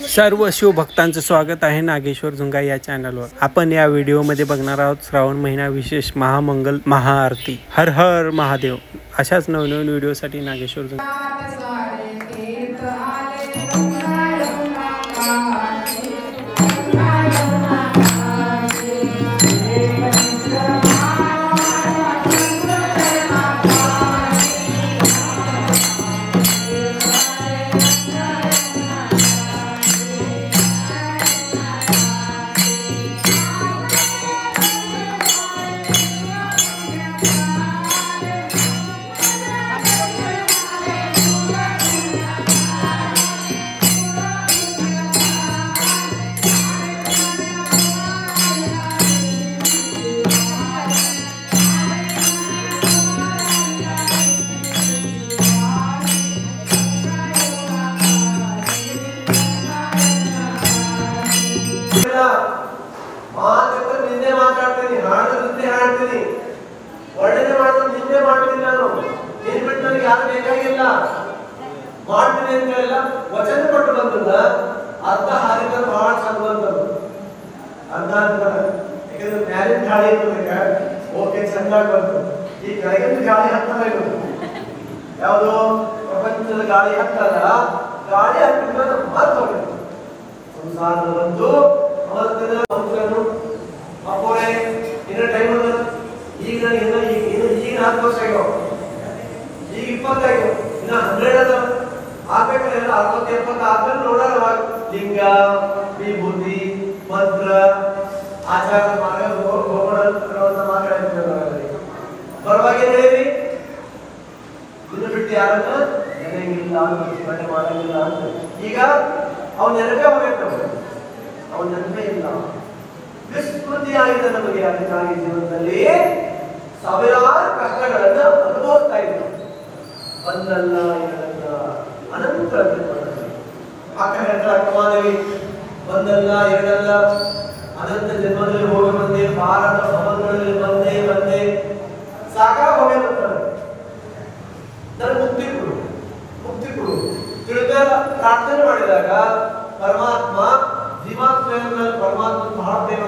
सर्व शिवभक्तांचं स्वागत आहे नागेश्वर झुंगा या चॅनलवर. आपण या व्हिडिओमध्ये बघणार आहोत श्रावण महिना विशेष महामंगल महाआरती. हर हर महादेव. अशाच नवनवीन व्हिडिओसाठी नागेश्वर झुंगा. ನಿನ್ನೆ ಮಾತಾಡ್ತೀನಿ, ಹಾಡು ನಿನ್ನೆ ಹಾಡ್ತೀನಿ, ಒಳ್ಳೆದೇ ಮಾಡೋದು ನಿನ್ನೆ ಮಾಡ್ತೀನಿ. ನಾನು ಏನ್ ಬಿಟ್ಟು ನನಗೆ ಯಾರು ಬೇಕಾಗಿಲ್ಲ, ಮಾಡ್ತೀನಿ ಅಂತ ಹೇಳಿಲ್ಲ. ವಚನ ಕೊಟ್ಟು ಬಂದಲ್ಲ ಅರ್ಧ ಹಾರಿದ ಬಹಳ ಚಂದ ಬಂದದ್ದು ಅರ್ಧ ಅಂತಾರೆ. ಯಾಕಂದ್ರೆ ಮ್ಯಾಲಿನ ಗಾಳಿ ಇರ್ತದೆ, ಓಕೆ ಚಂದಾಗಿ ಬಂತು. ಈ ಕೆಳಗಿನ ಗಾಳಿ ಹತ್ತಬೇಕು, ಯಾವುದು ಪ್ರಪಂಚದ ಗಾಳಿ ಹತ್ತಲ್ಲ, ಗಾಳಿ ಹತ್ತಿದ ಮಾತಾಡಬೇಕು. ಸಂಸಾರದ ಬಂದು ಅವತ್ತಿನ ಅಪ್ಪೋರೆ ಇನ್ನ ಟೈಮ್ ಅದ. ಈಗ ನನಗೆ ಈಗ 4 ವರ್ಷ ಆಗ್ಯಾವ, ಈಗ 20 ಆಗ್ಯಾವ, ಇನ್ನ 100 ಅದ ಆಗ್ಬೇಕಲ್ಲ. 60 70 ಆದ್ಮೇಲೆ ನೋಡೋಣ ಲಿಂಗ ವಿಭೂತಿ ಮಂತ್ರ ಆಚಾರ ಮಾರ್ಗ ಹೋಗೋಣ ಅಂತ ಮಾತಾಡ್ತಿದ್ದಾರೆ. ಪರವಾಗಿ ಹೇಳಿರಿ, ಇನ್ನು ಬಿಟ್ಟು ಯಾರನ್ನ ನೆನೆಗಿಲ್ಲ ಅಂತ ಮಾಡಂಗಿಲ್ಲ ಅಂತ. ಈಗ ಅವನ ನೆನಪೇ ಹೋಗ್ಬೇಕು, ಅವನ ನೆನಪೇ ಇಲ್ಲ, ವಿಸ್ಮೃತಿ ಆಗಿದೆ ನಮಗೆ. ಅದಕ್ಕಾಗಿ ಜೀವನದಲ್ಲಿ ಸಾವಿರಾರು ಕಷ್ಟಗಳನ್ನು ಅನುಭವಿಸ್ತಾ ಇದ್ದರು. ಒಂದಲ್ಲ ಎರಡಲ್ಲ ಅನಂತ ಅಕ್ಕ ಹೇಳ್ತಾರೆ, ಅಕ್ಕಮಾದೇವಿ ಒಂದಲ್ಲ ಎರಡಲ್ಲ ಅನಂತ ಜನ್ಮದಲ್ಲಿ ಹೋಗಿ ಬಂದೆ, ಭಾರತ ಭವನಗಳಲ್ಲಿ ಬಂದೆ ಬಂದೆ ಸಾಕಾಗ ಹೋಗ್ತಾರೆ. ನನಗೆ ಮುಕ್ತಿ ಕೊಡು, ಮುಕ್ತಿ ಕೊಡು ತಿಳಿದ ಪ್ರಾರ್ಥನೆ ಮಾಡಿದಾಗ ಪರಮಾತ್ಮ ಜೀವಾತ್ಮ ಪರಮಾತ್ಮ ಬಹಳ ಪ್ರೇಮ.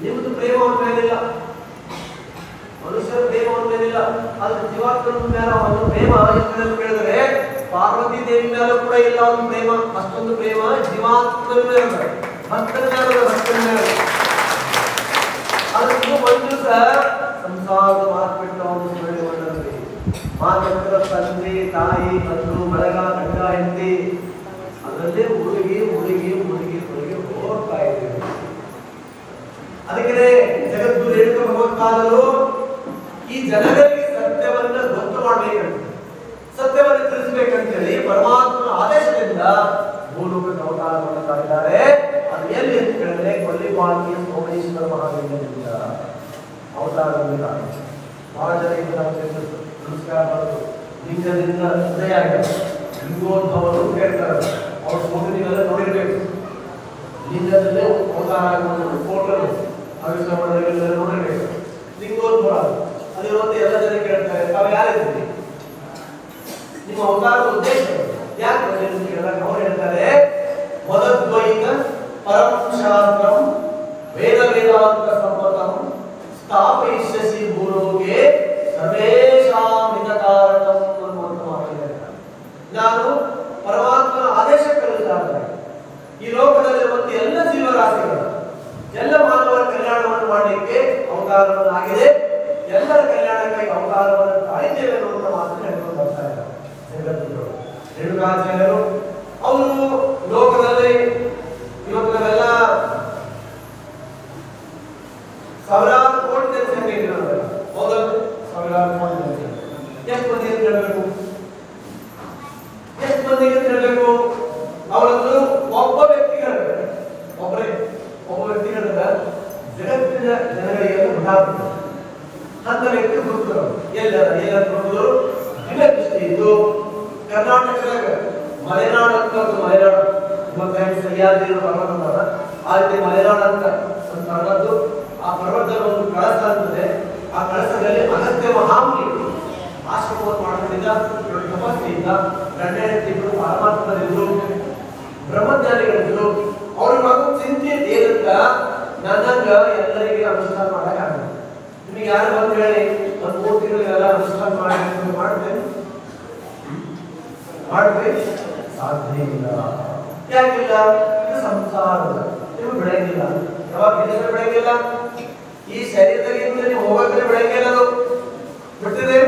ನಿಮ್ದು ಪ್ರೇಮ ಅವನ ಮೇಲಿಲ್ಲ, ಮನುಷ್ಯರ ಪ್ರೇಮ ಅವನ ಮೇಲಿಲ್ಲ, ಅದು ಜೀವಾತ್ಮನ ಮೇಲೆ ಅವನ ಪ್ರೇಮ ಎಷ್ಟು ಕೇಳಿದರೆ ಪಾರ್ವತಿ ದೇವಿ ಮೇಲೂ ಕೂಡ ಇಲ್ಲ ಅವನ ಪ್ರೇಮ. ಅಷ್ಟೊಂದು ಪ್ರೇಮ ಜೀವಾತ್ಮನ ಮೇಲೆ, ಭಕ್ತನ ಮೇಲೆ, ಭಕ್ತನ ಮೇಲೆ. ಅದಕ್ಕೂ ಒಂದು ಸಂಸಾರದ ಮಾರ್ಪಟ್ಟು ಅವನು ಸುಳ್ಳಿ ಬಂದಲ್ಲಿ ಮಾತ್ರ ತಂದೆ ತಾಯಿ ಬಂಧು ಬಳಗ ಗಂಡ ಹೆಂಡತಿ ಅದರಲ್ಲೇ ಹುಡುಗಿ ಹುಡುಗಿ ಹುಡುಗಿ ಹುಡುಗಿ ಹೋಗ್ತಾ ಇದ್ದೇವೆ. ಅದಕ್ಕೆ ಜಗತ್ತು ರೇಣುಕ ಭಗವತ್ಪಾದರು ಈ ಜನಗಳಿಗೆ ಸತ್ಯವನ್ನ ಗೊತ್ತು ಮಾಡಬೇಕಂತ, ಸತ್ಯವನ್ನು ತಿಳಿಸಬೇಕಂತೇಳಿ ಪರಮಾತ್ಮನ ಆದೇಶದಿಂದ ಭೂಲೋಕದ ಅವತಾರ ಮಾಡ್ತಾ ಇದ್ದಾರೆ. ಅದು ಎಲ್ಲಿ ಅಂತ ಕೇಳಿದ್ರೆ ಕೊಲ್ಲಿಪಾಲ್ಕಿಯ ಸೋಮೇಶ್ವರ ಮಹಾಲಿಂಗದಿಂದ ಅವತಾರ ಮಾಡಿದ್ದಾರೆ. ಬಹಳ ಜನ ನಮಸ್ಕಾರ ಮಾಡೋದು ಲಿಂಗದಿಂದ ಉದಯ ಆಗಿದೆ, ಲಿಂಗೋದ್ಭವರು ಕೇಳ್ತಾರೆ. ಅವ್ರ ಫೋಟೋ ನೀವೆಲ್ಲ ನೋಡಿರ್ಬೇಕು, ಲಿಂಗದಲ್ಲೇ ಅವತಾರ ಆಗಿರೋದು ಫೋಟೋ ಆವಿಷ್ಕಾರ ಮಾಡೋದೆಲ್ಲ ನೋಡಿರ್ಬೇಕು. ಲಿಂಗೋದ್ಭವ ಅದಿರುವಂತೆ ಎಲ್ಲ ಜನ ಕೇಳ್ತಾರೆ, ತಾವು ಯಾರಿದ್ದೀರಿ, ನಿಮ್ಮ ಅವತಾರದ ಉದ್ದೇಶ ಯಾಕೆ ಕೇಳಿದಾಗ ಅವ್ರು ಹೇಳ್ತಾರೆ, ಮದದ್ವೈತ ಪರಂ ಶಾಸ್ತ್ರಂ ವೇದ ವೇದಾಂತ ಸಂಪತಂ ಸ್ಥಾಪಯಿಷ್ಯಸಿ ಭೂಲೋಕೆ ಸರ್ವೇಷಾಂ ಹಿತಕಾರಣಂ ಅನ್ನುವಂತ ಮಾತು ಹೇಳ್ತಾರೆ. ನಾನು ಪರಮಾತ್ಮನ ಆದೇಶ ಕಲಿತಾದರೆ ಈ ಲೋಕದಲ್ಲಿರುವಂತಹ ಎಲ್ಲ ಜೀವರಾಶಿಗಳು, ಎಲ್ಲ ಮಾನವರ ಕಲ್ಯಾಣವನ್ನು ಮಾಡಲಿಕ್ಕೆ ಅವತಾರವನ್ನು ಆಗಿದೆ. ಎಲ್ಲರ ಕಲ್ಯಾಣಕ್ಕಾಗಿ ಅವತಾರವನ್ನು ತಾಳಿದ್ದೇವೆ ಅನ್ನುವಂಥ ಮಾತನ್ನು ಹೇಳ್ಕೊಂಡು ಬರ್ತಾ ಇದ್ದಾರೆ ಜಗತ್ತಿನವರು. ರೇಣುಕಾಚಾರ್ಯರು ಅವರು ಲೋಕದಲ್ಲಿ ಇವತ್ತು ನಾವೆಲ್ಲ ಸಾವಿರಾರು ಕೋಟಿ ಜನಸಂಖ್ಯೆ ಇರೋದು, ಹೌದಲ್ಲ? ಸಾವಿರಾರು ಕೋಟಿ ಜನಸಂಖ್ಯೆ. ಎಷ್ಟು ಮಂದಿ ಅಂತ ಹೇಳಬೇಕು, ಎಷ್ಟು ಮಂದಿಗೆ ಅಂತ ಹೇಳಬೇಕು? ಅವರನ್ನು ಒಬ್ಬ ವ್ಯಕ್ತಿ ಹೇಳ್ತಾರೆ, ಒಬ್ಬ ವ್ಯಕ್ತಿ ಹೇಳಿದ್ರೆ ಜಗತ್ತಿನ ಜನಗಳಿಗೆ ಉದಾಹರಣೆ ಅಂತ ವ್ಯಕ್ತಿ ಹುಡುಕರು ಎಲ್ಲ ಹುಡುಗರು ದಿನ ದೃಷ್ಟಿ ಇದ್ದು ಕರ್ನಾಟಕದಾಗ ಮಲೆನಾಡು ಅಂತ ಮಲೆನಾಡು ಸರಿಯಾದ ಪರ್ವತ ಆ ರೀತಿ ಮಲೆನಾಡು ಅಂತ ಒಂದು ಪರ್ವತ, ಆ ಪರ್ವತದಲ್ಲಿ ಒಂದು ಕಳಸ ಅಂತದೆ. ಆ ಕಳಸದಲ್ಲಿ ಅಗತ್ಯ ಮಹಾಮುನಿ ಆಶ್ರಮವನ್ನು ಮಾಡೋದ್ರಿಂದ ತಪಸ್ಸಿನಿಂದ ಗಂಡ ಹೆಂಡತಿಗಳು ಪರಮಾತ್ಮರಿದ್ರು ಬ್ರಹ್ಮಜ್ಞಾನಿಗಳಿದ್ರು. ಅವ್ರಿಗೆ ಮಗು ಚಿಂತೆ ಏನಂತ ನನಗ ಎಲ್ಲರಿಗೆ ಅನುಷ್ಠಾನ ಮಾಡಕ್ ಆಗಲ್ಲ. ನಿಮಗೆ ಯಾರು ಬಂದು ಹೇಳಿ ಒಂದು 3 ತಿಂಗಳಿಗೆಲ್ಲ ಅನುಷ್ಠಾನ ಮಾಡ್ತೇನೆ ಸಾಧ್ಯ ಇಲ್ಲ. ಯಾಕಿಲ್ಲ? ಇದು ಸಂಸಾರದ ನೀವು ಬೆಳಗಿಲ್ಲ. ಯಾವಾಗ ಬೆಳಗಿಲ್ಲ? ಈ ಶರೀರದಿಂದ ನೀವು ಹೋಗಕ್ಕೆ ಬೆಳಗಿಲ್ಲ. ಅದು ಬಿಟ್ಟಿದೆ.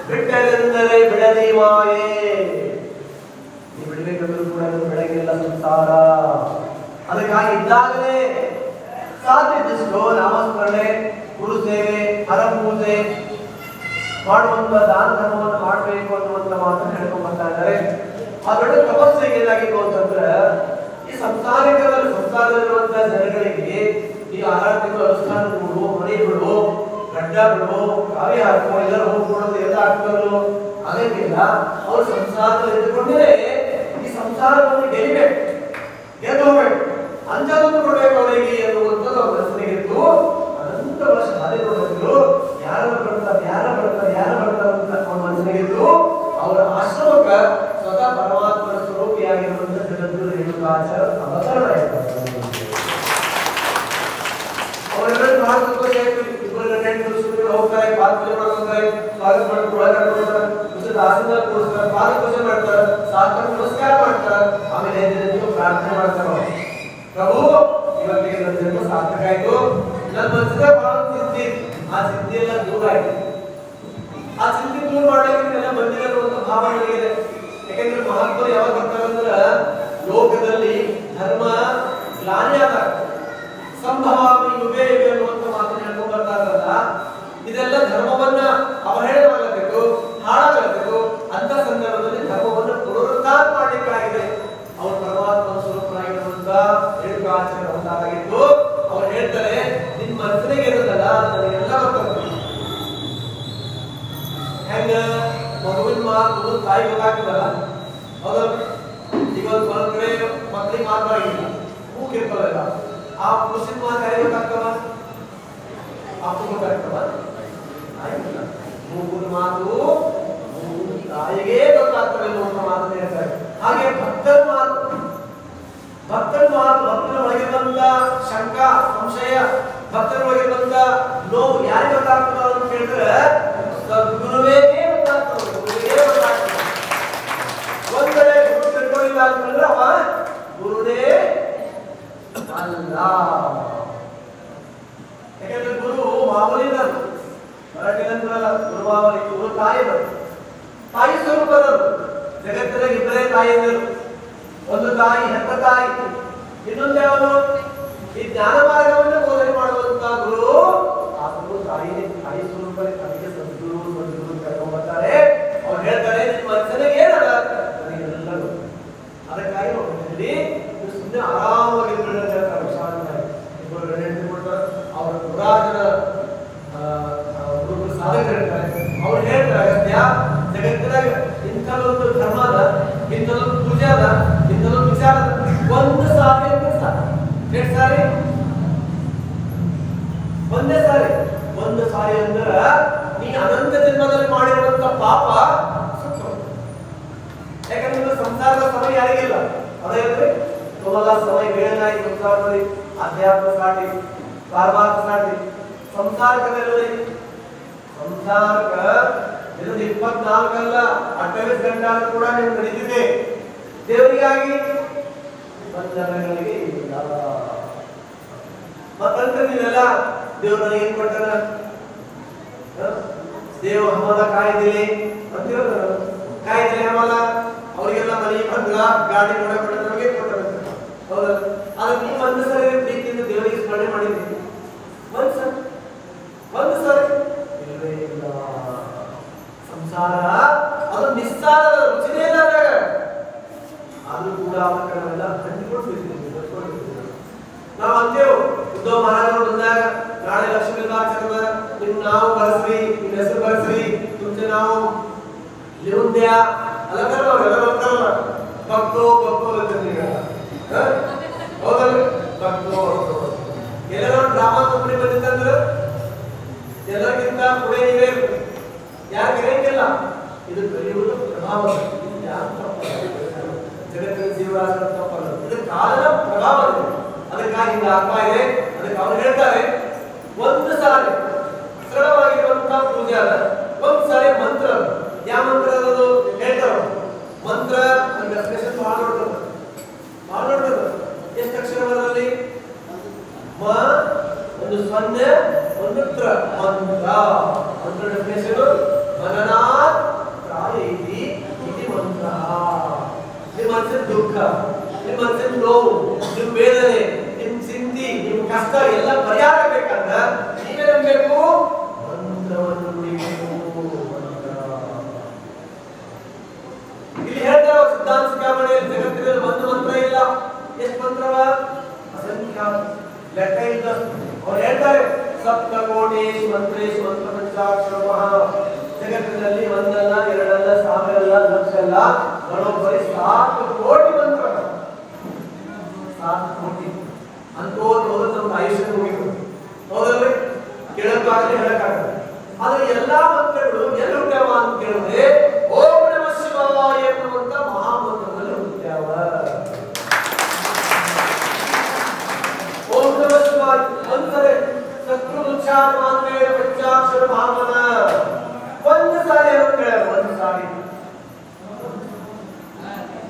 ಬಿಟ್ಟರೆಂದರೆ ಬಿಡದಿ ಮಾಯೆ. ನೀವು ಬಿಡಬೇಕಂದ್ರೂ ಕೂಡ ಬೆಳಗಿಲ್ಲ ಸಂಸಾರ. ಅದಕ್ಕಾಗಿ ಇದ್ದಾಗಲೇ ಸಾಧ್ಯದಷ್ಟು ನಾಮಸ್ಮರಣೆ, ಗುರು ಸೇವೆ, ಹರ ಪೂಜೆ ಮಾಡುವಂತ ದಾನ ಧರ್ಮವನ್ನು ಮಾಡಬೇಕು ಅನ್ನುವಂತ ಮಾತನ್ನು ಹೇಳ್ಕೊಂಡು ಬರ್ತಾ ಇದ್ದಾರೆ. ಆ ದೊಡ್ಡ ತಪಸ್ಸಿಗೆ ಏನಾಗಿತ್ತು ಅಂತಂದ್ರೆ ಈ ಸಂಸಾರದಲ್ಲಿರುವಂತಹ ಜನಗಳಿಗೆ ಈ 6 ತಿಂಗಳು ಅನುಷ್ಠಾನಗಳು, ಮನೆಗಳು, ಗಡ್ಡಗಳು, ಕಾವ್ಯ ಹಾಕೋ ಎಲ್ಲರೂ ಹೋಗ್ಕೊಡೋದು ಎಲ್ಲ ಆಗ್ತದೋ ಅದಕ್ಕಿಲ್ಲ. ಅವರು ಸಂಸಾರದಲ್ಲಿ ಇದ್ದುಕೊಂಡೇ ಈ ಸಂಸಾರವನ್ನು ಗೆಲ್ಲಬೇಕು, ಗೆದ್ದು ಹೋಗ್ಬೇಕು, ಅಂಜವನ್ನು ಕೊಡ್ಬೇಕು ಅವರಿಗೆ ಅನ್ನುವಂಥದ್ದು ಅವ್ರ ಮನಸ್ಸಿನಿಗಿತ್ತು. ಅನಂತ ವರ್ಷ ಹಾದಿಕೊಂಡಿದ್ರು. ಯಾರು ಬರ್ತಾರೆ ಅಂತ ಅವ್ರ ಮನಸ್ಸಿನಿಗಿತ್ತು. ಅವರ ಆಶ್ರಮಕ್ಕೆ ಸ್ವತಃ ಪರಮಾತ್ಮನ ಸ್ವರೂಪಿಯಾಗಿರುವಂತ ಜಗದ್ಗುರು ರೇಣುಕಾಚಾರ್ಯ ಅವತರಣ ಆಯ್ತು. ಅವರೆಲ್ಲರೂ ಬಹಳ ಸಂತೋಷ ಆಯ್ತು. ಇಬ್ಬರು ಹೋಗ್ತಾರೆ, ಪಾತ್ರೆ ಮಾಡ್ತಾರೆ, ಸ್ವಾಗತ ಮಾಡ್ತಾರೆ, ಆಸನ ಕೂಡಿಸ್ತಾರೆ, ಪಾದ ಪೂಜೆ ಮಾಡ್ತಾರೆ, ಸಾಕಷ್ಟು ನಮಸ್ಕಾರ ಮಾಡ್ತಾರೆ. ಆಮೇಲೆ ಪ್ರಾರ್ಥನೆ ಮಾಡ್ತಾರೆ, ಪ್ರಭು ಇವತ್ತಿಗೆ ನನ್ನ ಜನ್ಮ ಸಾರ್ಥಕ ಆಯ್ತು. ನನ್ನ ಮನಸ್ಸಿನ ಬಹಳ ಸಿದ್ಧಿ, ಆ ಸಿದ್ಧಿ ಎಲ್ಲ ದೂರ ಆಯ್ತು. ಆ ಸಿದ್ಧಿ ದೂರ ಮಾಡಲಿಕ್ಕೆ ಬಂದಿರುವಂತ ಭಾವ ನನಗಿದೆ. ಯಾಕೆಂದ್ರೆ ಮಹಾತ್ಮರು ಯಾವಾಗ ಬರ್ತಾರಂದ್ರ ಲೋಕದಲ್ಲಿ ಧರ್ಮ ಗ್ಲಾನಿ ಆದಾಗ ಸಂಭವಾಮಿ ಯುಗೇ ಯುಗ ಅನ್ನುವಂತ ಮಾತನ್ನು ಹೇಳ್ಕೊಂಡು ಬರ್ತಾರಲ್ಲ, ಇದೆಲ್ಲ ಧರ್ಮವನ್ನ ಅವಹೇಳನವಾಗಬೇಕು, ಹಾಳಾಗಬೇಕು. ಅಂತ ಸಂದರ್ಭದಲ್ಲಿ ಧರ್ಮವನ್ನು ಪುನರುದ್ಧಾರ ಮಾಡಲಿಕ್ಕಾಗಿದೆ. ಅವರು ಪರಮಾತ್ಮ ಸ್ವರೂಪನಾಗಿರುವಂತ ರೇಣುಕಾಚಾರ್ಯ ಅವತಾರಾಗಿದ್ದು ಅವ್ರು ಹೇಳ್ತಾರೆ, ನಿನ್ ಮನಸ್ಸಿಗೆ ಇರೋದಲ್ಲ ನನಗೆಲ್ಲ ಗೊತ್ತಾಗ್ತದೆ. ಹೆಂಗ ಮಗುವಿನ ಮಾತು ತಾಯಿ ಗೊತ್ತಾಗ್ತದಲ್ಲ, ಹೌದಲ್ಲ? ಈಗ ಒಂದ್ ಕಡೆ ಮಕ್ಕಳಿಗೆ ಮಾತಾಡಿಲ್ಲ, ಮೂಗಿರ್ತಾವಲ್ಲ, ಆ ಕೃಷಿ ಮಾತು ಯಾರಿಗೆ ಗೊತ್ತಾಗ್ತವ? ಅಪ್ಪ ಗೊತ್ತಾಗ್ತವ? ಆಯ್ತಲ್ಲ, ಮೂಗಿನ ಮಾತು ತಾಯಿಗೆ ಗೊತ್ತಾಗ್ತವೆ ಅನ್ನುವಂತ ಮಾತನ್ನ ಹೇಳ್ತಾರೆ. ಹಾಗೆ ಭಕ್ತರ ಒಳಗಿರುವಂತ ಶಂಕ, ಸಂಶಯ, ಭಕ್ತರ ಒಳಗಿರುವಂತ ನೋವು ಯಾರಿಗೆ ಗೊತ್ತಾಗ್ತದ ಅಂತ ಕೇಳಿದ್ರೆ ಸದ್ಗುರುವೇ ಗೊತ್ತಾಗ್ತದೆ. ಒಂದ್ ಕಡೆ ಗುರು ತಿಳ್ಕೊಂಡಿಲ್ಲ ಅಂತಂದ್ರೆ ಅವ ಗುರುನೇ ಅಲ್ಲ. ಯಾಕಂದ್ರೆ ಗುರು ಮಾಮೂಲಿನ ಮರಾಠಿನಂದ್ರಲ್ಲ, ಗುರು ಮಾಮೂಲಿ, ಗುರು ತಾಯಿ ಸ್ವರೂಪದವರು. ಜಗತ್ತಿನಾಗ ಇಬ್ಬರೇ ತಾಯಿಯಂದರು. ಒಂದು ತಾಯಿ, ಹೆತ್ತ ತಾಯಿ. ಇನ್ನೊಂದು ಯಾವುದು? ಈ ಜ್ಞಾನ ಮಾರ್ಗವನ್ನು ಬೋಧನೆ ಮಾಡುವಂತ ಗುರು. ಆ ಗುರು ತಾಯಿ ಸ್ವರೂಪದಲ್ಲಿ ತಮಗೆ ಸದ್ಗುರು ಕರ್ಕೊಂಡು ಬರ್ತಾರೆ. ಅವ್ರು ಹೇಳ್ತಾರೆ, ನಿಮ್ಮ ಮನಸ್ಸಿನಾಗ ಏನಲ್ಲ ನನಗೆಲ್ಲ ಗೊತ್ತು. ಅದಕ್ಕಾಗಿ ನಾವು ಸುಮ್ಮನೆ ಆರಾಮಾಗಿ ಹೇಳ್ತಾರೆ. ವಿಶಾಲವಾಗಿ ಇಬ್ಬರು ಗಂಟೆ ಕೊಡ್ತಾರೆ. ಅವರ ಪುರಾತನ ಗುರುಗಳು ಸಾಧಕರು ಹೇಳ್ತಾರೆ. ಅವ್ರು ಹೇಳ್ತಾರೆ, ಅಗತ್ಯ ಜಗತ್ತಿನಾಗ ಇಂಥದೊಂದು ಧರ್ಮ ಅದ, ಇಂಥದೊಂದು ಪೂಜೆ ಅದ, ಇಂಥದೊಂದು ವಿಚಾರ ಅದ. ಒಂದು ಸಾರಿ ಅಂತ ಎಷ್ಟು ಸಾರಿ? ಒಂದೇ ಸಾರಿ. ಒಂದು ಸಾರಿ ಅಂದ್ರ ನೀ ಅನಂತ ಜನ್ಮದಲ್ಲಿ ಮಾಡಿರುವಂತ ಪಾಪ ಸುತ್ತ. ಯಾಕಂದ್ರೆ ಸಂಸಾರದ ಸಮಯ ಯಾರಿಗಿಲ್ಲ. ಅದೇ तुम्हाला समय वेळ नाही संसारामध्ये. अध्यात्म साठी, ಪಾರಮಾರ್ಥ साठी, ಸಂಸಾರಕ್ಕೆ ಸಂಸಾರಕ ಇದು 24 ಅಲ್ಲ 28 ಗಂಟೆ ಆದ್ರೂ ಕೂಡ ನೀವು ನಡೀತಿದೆ. ದೇವರಿಗಾಗಿ ಬಂಧನಗಳಿಗೆ ಇಲ್ಲ. ಮತ್ತಂದ್ರೆ ನೀವೆಲ್ಲ ದೇವ್ರು ನನಗೆ ಏನ್ ಕೊಡ್ತಾರ? ದೇವ ಹಮಲ ಕಾಯ್ದಿಲಿ ಅಂತಿರೋದು. ಕಾಯ್ದಿಲಿ ಹಮಲ ಅವರಿಗೆಲ್ಲ ಮನೆ ಬಂಗ್ಲಾ ಗಾಡಿ ಕೊಡ ನಮಗೆ ಕೊಡ್ತಾರೆ. ಹೌದಲ್ಲ? ಆದ್ರೆ ನೀವು ಒಂದು ಸರಿ ಪ್ರೀತಿಯಿಂದ ದೇವರಿಗೆ ಸ್ಮರಣೆ ಮಾಡಿದ್ದೀವಿ. ಒಂದು ಸರಿ ಇಲ್ಲವೇ ಇಲ್ಲ. ಸಂಸಾರ ಅದು ನಿಸ್ಸಾರದ ರುಚಿನೇ ಇಲ್ಲ. ಆದ್ರೂ ಕೂಡ ನಾವೆಲ್ಲ ಹಂಚಿಕೊಂಡಿದ್ದೀವಿ. ನಾವು ಅಂತೇವು ಉದ್ಧವ ಮಹಾರಾಜರು ಬಂದಾಗ ನಾಳೆ ಲಕ್ಷ್ಮೀ ನಾರಾಯಣ ನಿಮ್ ನಾವು ಬರ್ಸ್ರಿ, ನಿಮ್ ಹೆಸರು ಬರ್ಸ್ರಿ, ಮುಂಚೆ ನಾವು ಲಿರುಂದ್ಯ ಅಲ್ಲ ಕರ್ಮಲ್ಲ ಭಕ್ತೋ ಹೌದಲ್ಲ? ಭಕ್ತೋ ಎಲ್ಲರೂ ಡ್ರಾಮಾ ಕಂಪನಿ ಬಂದಿತ್ತಂದ್ರೆ ಎಲ್ಲರಿಗಿಂತ ಪುಣೆ ನೀವೇ ಯಾಕೆ ಇರಂಗಿಲ್ಲ. ಇದು ಕಲಿಯುವುದು ಪ್ರಭಾವ. ಜಗತ್ತಿನ ಜೀವರಾಶಿ ತಪ್ಪಲ್ಲ. ಬಂದಿದೆ. ಅದಕ್ಕಾಗಿ ಹಿಂಗ ಆಗ್ತಾ ಇದೆ. ಅದಕ್ಕೆ ಅವ್ರು ಹೇಳ್ತಾರೆ ಒಂದು ಸಾರಿ ಸರಳವಾಗಿರುವಂತಹ ಪೂಜೆ ಅದ, ಒಂದು ಸಾರಿ ಮಂತ್ರ ಅದ. ಯಾವ ಮಂತ್ರ ಅದದು ಹೇಳ್ತಾರ ಮಂತ್ರ ಡೆಫಿನೇಷನ್ ಮಾಡೋದು ಎಷ್ಟು ಅಕ್ಷರ ಬರಲಿ? ಮ ಒಂದು ಸೊನ್ನೆ ಒಂದು ತ್ರ ಮಂತ್ರ. ಮಂತ್ರ ಡೆಫಿನೇಷನ್ ಮನನಾತ್ ತ್ರಾಯೇತಿ ಇತಿ ಮಂತ್ರ. ನಿಮ್ಮ ಮನಸ್ಸಿನ ದುಃಖ, ನಿಮ್ಮ ಮನಸ್ಸಿನ ನೋವು, ನಿಮ್ಮ ವೇದನೆ, ನಿಮ್ಮ ಚಿಂತೆ, ನಿಮ್ಮ ಕಷ್ಟ ಎಲ್ಲ ಪರಿಹಾರ ಬೇಕಂದ್ರೆ ನೀವೇನ್ ಬೇಕು? ಮಂತ್ರವನ್ನು ನುಡಿಬೇಕು. ಇಲ್ಲಿ ಹೇಳ್ತಾರೆ ಸಿದ್ಧಾಂತ ಶಿಖಾಮಣಿಯಲ್ಲಿ ಜಗತ್ತಿನಲ್ಲಿ ಒಂದು ಮಂತ್ರ ಇಲ್ಲ. ಎಷ್ಟು ಮಂತ್ರವ? ಅಸಂಖ್ಯಾತ, ಲೆಕ್ಕ ಇಲ್ಲ. ಅವ್ರು ಹೇಳ್ತಾರೆ ಸಪ್ತಕೋಟೇಶು ಮಂತ್ರೇಶು ಮಂತ್ರ ಪಂಚಾಕ್ಷರಮಃ. ಜಗತ್ತಿನಲ್ಲಿ ಒಂದಲ್ಲ, ಎರಡಲ್ಲ, ಸಾವಿರಲ್ಲ, ಲಕ್ಷ ಅಲ್ಲ, ಬರೋಬ್ಬರಿ 7 ಕೋಟಿ ಮಂತ್ರ. 7 ಕೋಟಿ ಅಂತೂ ನಮ್ಮ ಆಯುಷ್ಯ ಮುಗಿತು. ಹೌದಲ್ರಿ? ಕೇಳಕ್ಕಾಗಲಿ ಹೇಳಕ್ಕಾಗಲ್ಲ. ಆದ್ರೆ ಎಲ್ಲಾ ಮಂತ್ರಗಳು ಎಲ್ಲಿ ಹುಟ್ಟ್ಯಾವ ಅಂತ ಕೇಳಿದ್ರೆ ಓಂ ನಮಃ ಶಿವಾಯ ಎನ್ನುವಂತ ಮಹಾಮಂತ್ರದಲ್ಲಿ ಹುಟ್ಟ್ಯಾವ. ಓಂ ನಮಃ ಶಿವಾಯ ಒಂದ್ಸರಿ ಶತ್ರು ಉಚ್ಚಾರ ಮಾತ್ರ ಪಂಚಾಕ್ಷರ ಭಾವನ ಒಂದು ಸಾರಿ ಅಂತ ಹೇಳ್ಯಾರ.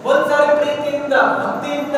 ಒಂದ್ಸಾರಿ ಪ್ರೀತಿಯಿಂದ ಭಕ್ತಿಯಿಂದ